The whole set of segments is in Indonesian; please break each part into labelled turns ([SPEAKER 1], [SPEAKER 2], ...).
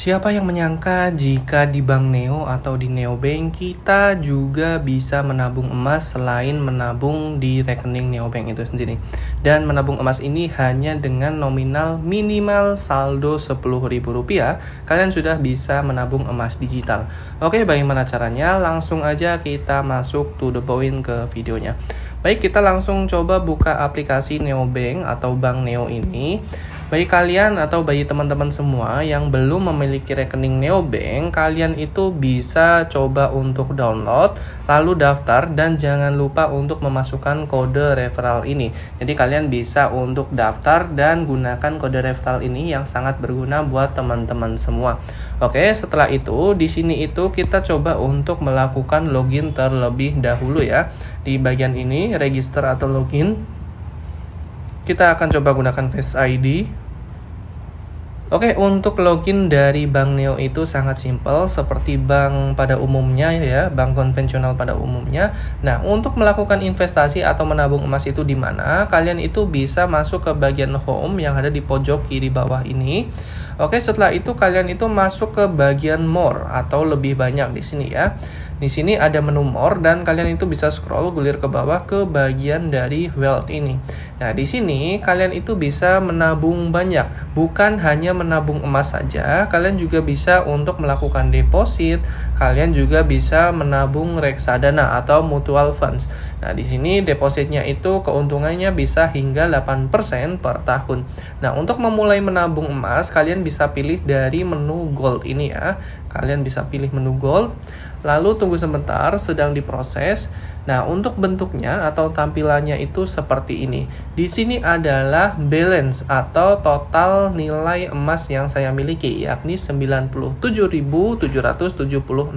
[SPEAKER 1] Siapa yang menyangka jika di Bank Neo atau di Neobank kita juga bisa menabung emas selain menabung di rekening Neobank itu sendiri. Dan menabung emas ini hanya dengan nominal minimal saldo Rp10.000, kalian sudah bisa menabung emas digital. Oke, bagaimana caranya? Langsung aja kita masuk to the point ke videonya. Baik, kita langsung coba buka aplikasi Neobank atau Bank Neo ini. Bagi kalian atau bagi teman-teman semua yang belum memiliki rekening Neobank, kalian itu bisa coba untuk download, lalu daftar, dan jangan lupa untuk memasukkan kode referral ini. Jadi kalian bisa untuk daftar dan gunakan kode referral ini yang sangat berguna buat teman-teman semua. Oke, setelah itu di sini itu kita coba untuk melakukan login terlebih dahulu ya. Di bagian ini register atau login, kita akan coba gunakan Face ID. Oke, untuk login dari Bank Neo itu sangat simpel seperti bank pada umumnya ya, bank konvensional pada umumnya. Nah, untuk melakukan investasi atau menabung emas itu di mana? Kalian itu bisa masuk ke bagian home yang ada di pojok kiri bawah ini. Oke, setelah itu kalian itu masuk ke bagian more atau lebih banyak di sini ya. Di sini ada menu more dan kalian itu bisa scroll gulir ke bawah ke bagian dari wealth ini. Nah, di sini kalian itu bisa menabung banyak, bukan hanya menabung emas saja, kalian juga bisa untuk melakukan deposit, kalian juga bisa menabung reksadana atau mutual funds. Nah, di sini depositnya itu keuntungannya bisa hingga 8% per tahun. Nah, untuk memulai menabung emas, kalian bisa pilih dari menu gold ini ya. Kalian bisa pilih menu gold. Lalu tunggu sebentar, sedang diproses. Nah, untuk bentuknya atau tampilannya itu seperti ini. Di sini adalah balance atau total nilai emas yang saya miliki, yakni Rp97.776.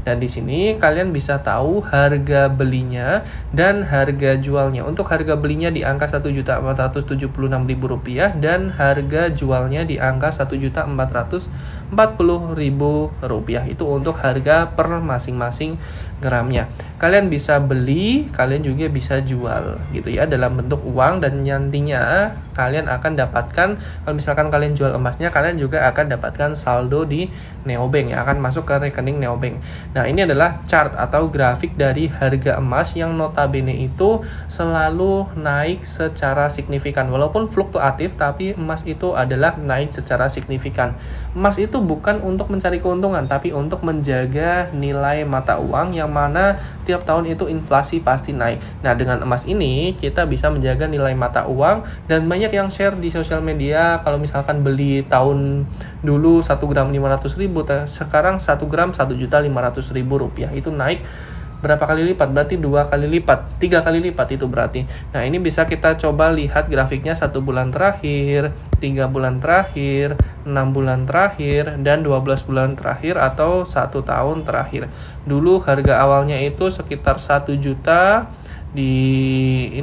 [SPEAKER 1] Dan di sini kalian bisa tahu harga belinya dan harga jualnya. Untuk harga belinya di angka Rp1.476.000 dan harga jualnya di angka Rp1.440.000. Itu untuk harga per masing-masing gramnya. Kalian bisa beli, kalian juga bisa jual gitu ya dalam bentuk uang, dan nantinya kalian akan dapatkan, kalau misalkan kalian jual emasnya, kalian juga akan dapatkan saldo di Neobank yang akan masuk ke rekening Neobank. Nah, ini adalah chart atau grafik dari harga emas yang notabene itu selalu naik secara signifikan. Walaupun fluktuatif, tapi emas itu adalah naik secara signifikan. Emas itu bukan untuk mencari keuntungan, tapi untuk menjaga nilai mata uang yang mana tiap tahun itu inflasi pasti naik. Nah, dengan emas ini kita bisa menjaga nilai mata uang, dan banyak yang share di sosial media kalau misalkan beli tahun dulu 1 gram 500.000, sekarang 1 gram Rp1.500.000. Itu naik berapa kali lipat? Berarti 2 kali lipat, 3 kali lipat itu berarti. Nah, ini bisa kita coba lihat grafiknya 1 bulan terakhir, 3 bulan terakhir, 6 bulan terakhir, dan 12 bulan terakhir atau 1 tahun terakhir. Dulu harga awalnya itu sekitar 1 juta di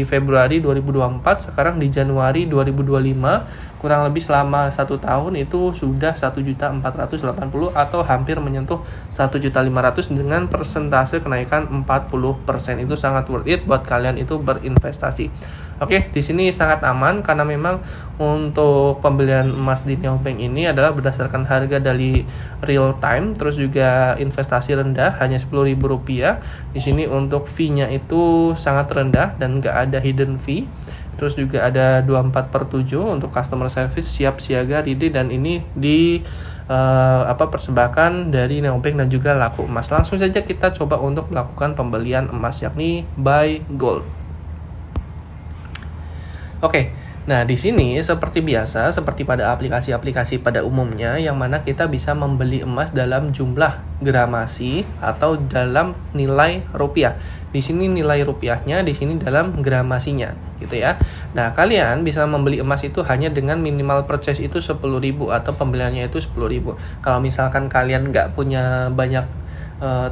[SPEAKER 1] Februari 2024, sekarang di Januari 2025, kurang lebih selama 1 tahun itu sudah 1.480.000 atau hampir menyentuh 1.500.000 dengan persentase kenaikan 40%. Itu sangat worth it buat kalian itu berinvestasi. Oke, di sini sangat aman karena memang untuk pembelian emas di Neobank ini adalah berdasarkan harga dari real time, terus juga investasi rendah hanya Rp10.000. Di sini untuk fee-nya itu sangat rendah dan nggak ada hidden fee. Terus juga ada 24/7 untuk customer service siap siaga ready, dan ini persembahan dari Neobank dan juga Laku Emas. Langsung saja kita coba untuk melakukan pembelian emas, yakni buy gold. Oke. Nah, di sini seperti biasa, seperti pada aplikasi-aplikasi pada umumnya, yang mana kita bisa membeli emas dalam jumlah gramasi atau dalam nilai rupiah. Di sini nilai rupiahnya, di sini dalam gramasinya, gitu ya. Nah, kalian bisa membeli emas itu hanya dengan minimal purchase itu 10.000 atau pembeliannya itu 10.000. Kalau misalkan kalian nggak punya banyak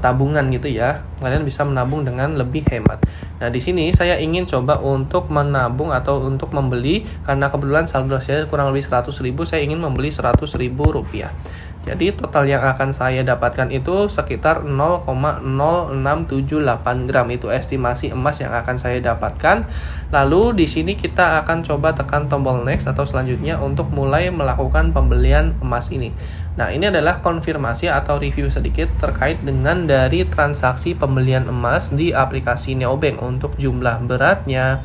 [SPEAKER 1] tabungan gitu ya, kalian bisa menabung dengan lebih hemat. Nah, di sini saya ingin coba untuk menabung atau untuk membeli, karena kebetulan saldo saya kurang lebih 100.000, saya ingin membeli Rp100.000. Jadi total yang akan saya dapatkan itu sekitar 0,0678 gram, itu estimasi emas yang akan saya dapatkan. Lalu di sini kita akan coba tekan tombol next atau selanjutnya untuk mulai melakukan pembelian emas ini. Nah, ini adalah konfirmasi atau review sedikit terkait dengan dari transaksi pembelian emas di aplikasi Neobank untuk jumlah beratnya,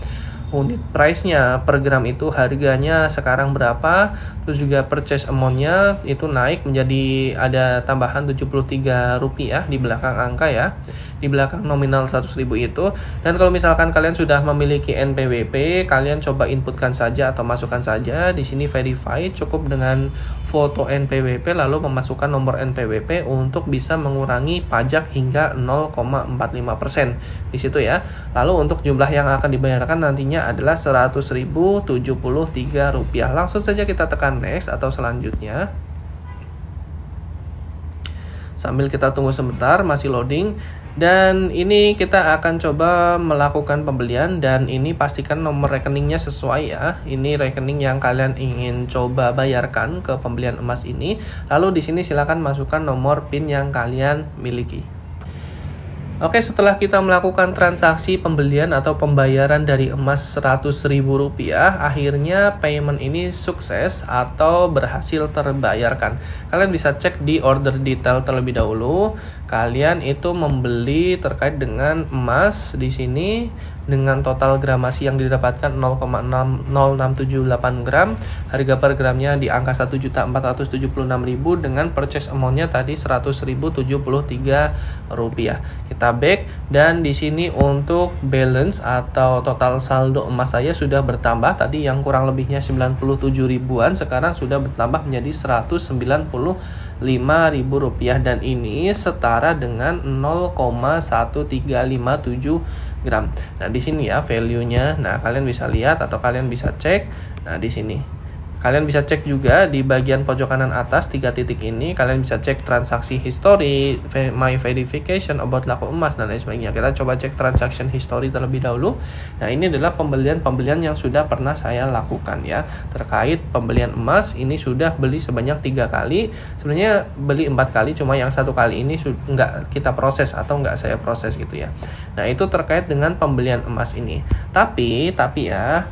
[SPEAKER 1] unit price-nya per gram itu harganya sekarang berapa, terus juga purchase amount-nya itu naik menjadi ada tambahan Rp73 di belakang angka ya, di belakang nominal 100.000 itu. Dan kalau misalkan kalian sudah memiliki NPWP, kalian coba inputkan saja atau masukkan saja di sini verify, cukup dengan foto NPWP lalu memasukkan nomor NPWP untuk bisa mengurangi pajak hingga 0,45% di situ ya. Lalu untuk jumlah yang akan dibayarkan nantinya adalah Rp100.073. Langsung saja kita tekan next atau selanjutnya. Sambil kita tunggu sebentar, masih loading. Dan ini kita akan coba melakukan pembelian, dan ini pastikan nomor rekeningnya sesuai ya. Ini rekening yang kalian ingin coba bayarkan ke pembelian emas ini. Lalu di sini silakan masukkan nomor PIN yang kalian miliki. Oke, setelah kita melakukan transaksi pembelian atau pembayaran dari emas Rp100.000, akhirnya payment ini sukses atau berhasil terbayarkan. Kalian bisa cek di order detail terlebih dahulu. Kalian itu membeli terkait dengan emas di sini dengan total gramasi yang didapatkan 0,0678 gram. Harga per gramnya di angka Rp1.476.000 dengan purchase amount-nya tadi Rp100.073. Kita back, dan di sini untuk balance atau total saldo emas saya sudah bertambah. Tadi yang kurang lebihnya 97 ribuan, sekarang sudah bertambah menjadi Rp195.000, dan ini setara dengan 0,1357 gram. Nah, di sini ya value-nya. Nah, kalian bisa lihat atau kalian bisa cek. Nah, di sini kalian bisa cek juga di bagian pojok kanan atas 3 titik ini. Kalian bisa cek transaksi history, my verification, about laku emas, dan lain sebagainya. Kita coba cek transaction history terlebih dahulu. Nah, ini adalah pembelian-pembelian yang sudah pernah saya lakukan ya. Terkait pembelian emas, ini sudah beli sebanyak 3 kali. Sebenarnya beli 4 kali, cuma yang 1 kali ini nggak kita proses atau nggak saya proses gitu ya. Nah, itu terkait dengan pembelian emas ini. Tapi ya,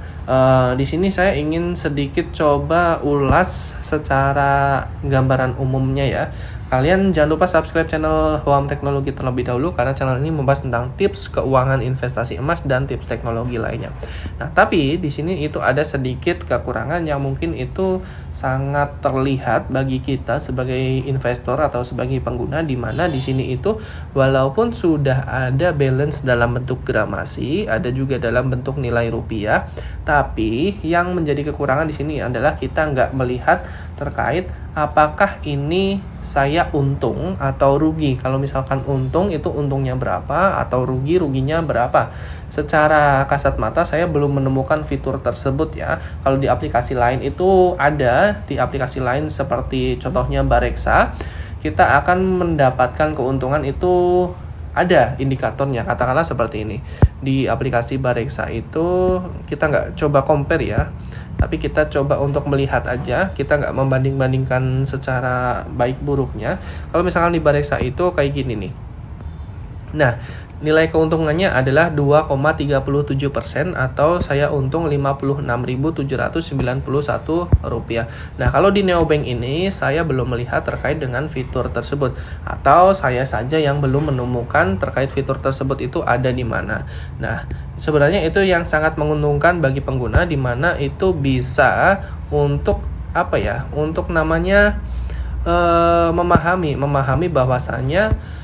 [SPEAKER 1] di sini saya ingin sedikit coba ulas secara gambaran umumnya ya. Kalian jangan lupa subscribe channel Hoam Teknologi terlebih dahulu, karena channel ini membahas tentang tips keuangan investasi emas dan tips teknologi lainnya. Nah, tapi di sini itu ada sedikit kekurangan yang mungkin itu sangat terlihat bagi kita sebagai investor atau sebagai pengguna, di mana di sini itu walaupun sudah ada balance dalam bentuk gramasi, ada juga dalam bentuk nilai rupiah, tapi yang menjadi kekurangan di sini adalah kita nggak melihat terkait apakah ini saya untung atau rugi. Kalau misalkan untung, itu untungnya berapa, atau ruginya berapa. Secara kasat mata saya belum menemukan fitur tersebut ya. Kalau di aplikasi lain itu ada, di aplikasi lain seperti contohnya Bareksa, kita akan mendapatkan keuntungan itu ada indikatornya, katakanlah seperti ini. Di aplikasi Bareksa itu kita nggak coba compare ya, tapi kita coba untuk melihat aja, kita nggak membanding-bandingkan secara baik buruknya. Kalau misalkan di Bareksa itu kayak gini nih. Nah, nilai keuntungannya adalah 2,37%, atau saya untung Rp56.791. Nah, kalau di Neobank ini saya belum melihat terkait dengan fitur tersebut, atau saya saja yang belum menemukan terkait fitur tersebut itu ada di mana. Nah, sebenarnya itu yang sangat menguntungkan bagi pengguna, di mana itu bisa untuk apa ya? Untuk namanya memahami bahwasannya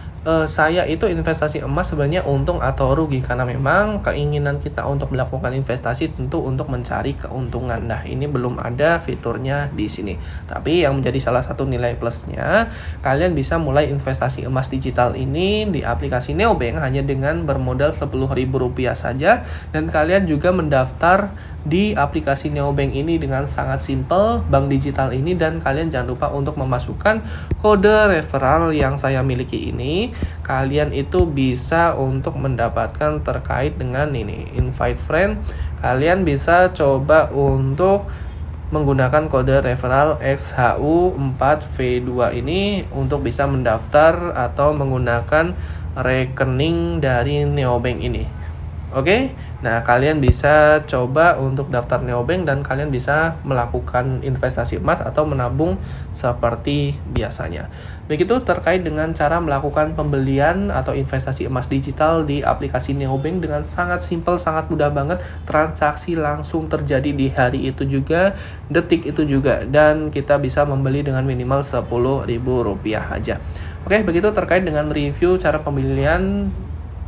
[SPEAKER 1] saya itu investasi emas sebenarnya untung atau rugi, karena memang keinginan kita untuk melakukan investasi tentu untuk mencari keuntungan. Nah, ini belum ada fiturnya di sini. Tapi yang menjadi salah satu nilai plusnya, kalian bisa mulai investasi emas digital ini di aplikasi Neobank hanya dengan bermodal Rp10.000 saja, dan kalian juga mendaftar di aplikasi Neobank ini dengan sangat simple, bank digital ini, dan kalian jangan lupa untuk memasukkan kode referral yang saya miliki ini. Kalian itu bisa untuk mendapatkan terkait dengan ini invite friend. Kalian bisa coba untuk menggunakan kode referral XHU4V2 ini untuk bisa mendaftar atau menggunakan rekening dari neobank ini. Oke, nah kalian bisa coba untuk daftar neobank dan kalian bisa melakukan investasi emas atau menabung seperti biasanya. Begitu terkait dengan cara melakukan pembelian atau investasi emas digital di aplikasi neobank dengan sangat simpel, sangat mudah banget. Transaksi langsung terjadi di hari itu juga, detik itu juga, dan kita bisa membeli dengan minimal Rp10.000 aja. Oke, begitu terkait dengan review cara pembelian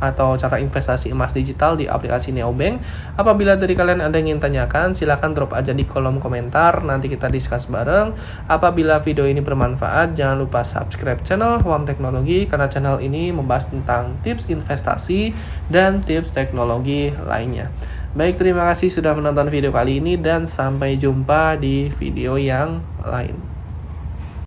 [SPEAKER 1] atau cara investasi emas digital di aplikasi neobank. Apabila dari kalian ada yang ingin tanyakan, silahkan drop aja di kolom komentar, nanti kita discuss bareng. Apabila video ini bermanfaat, jangan lupa subscribe channel Hwam Teknologi, karena channel ini membahas tentang tips investasi dan tips teknologi lainnya. Baik, terima kasih sudah menonton video kali ini dan sampai jumpa di video yang lain.